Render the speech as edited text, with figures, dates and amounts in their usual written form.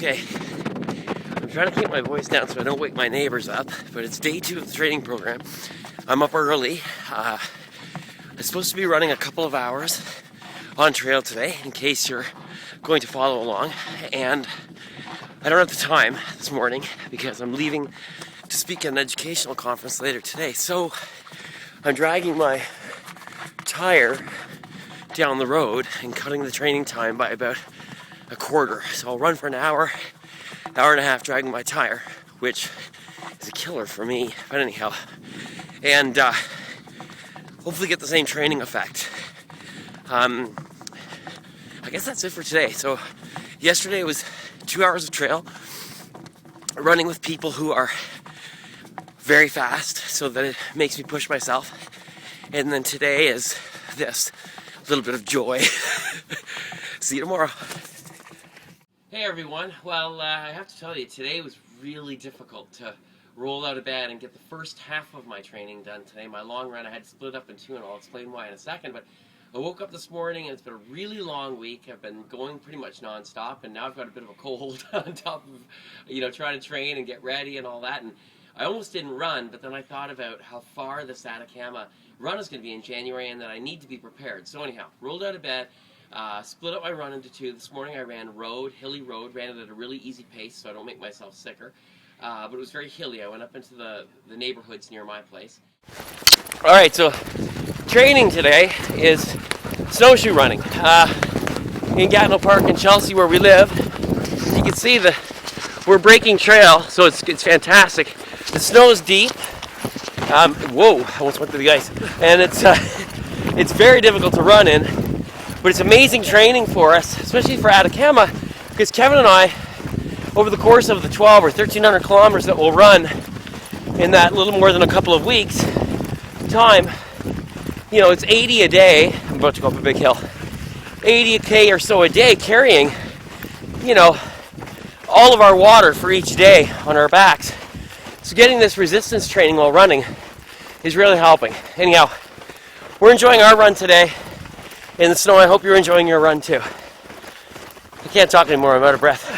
Okay, I'm trying to keep my voice down so I don't wake my neighbors up, but it's day 2 of the training program. I'm up early. I'm supposed to be running a couple of hours on trail today in case you're going to follow along, and I don't have the time this morning because I'm leaving to speak at an educational conference later today. So I'm dragging my tire down the road and cutting the training time by about a quarter. So I'll run for an hour and a half dragging my tire, which is a killer for me, but anyhow. And hopefully get the same training effect. I guess that's it for today. So yesterday was 2 hours of trail, running with people who are very fast so that it makes me push myself. And then today is this little bit of joy. See you tomorrow. Hey everyone. Well, I have to tell you, today was really difficult to roll out of bed and get the first half of my training done today. My long run I had to split up in two, and I'll explain why in a second. But I woke up this morning and it's been a really long week. I've been going pretty much non-stop, and now I've got a bit of a cold on top of, trying to train and get ready and all that. And I almost didn't run, but then I thought about how far this Atacama run is going to be in January and that I need to be prepared. So anyhow, rolled out of bed, split up my run into two. This morning I ran hilly road, ran it at a really easy pace so I don't make myself sicker. But it was very hilly. I went up into the neighborhoods near my place. Alright, so training today is snowshoe running. In Gatineau Park in Chelsea where we live, you can see we're breaking trail, so it's fantastic. The snow is deep. Whoa, I almost went through the ice. And it's very difficult to run in, but it's amazing training for us, especially for Atacama, because Kevin and I, over the course of the 12 or 1,300 kilometers that we'll run in that little more than a couple of weeks time, it's 80 a day. I'm about to go up a big hill. 80K or so a day carrying, all of our water for each day on our backs. So getting this resistance training while running is really helping. Anyhow, we're enjoying our run today in the snow. I hope you're enjoying your run too. I can't talk anymore, I'm out of breath.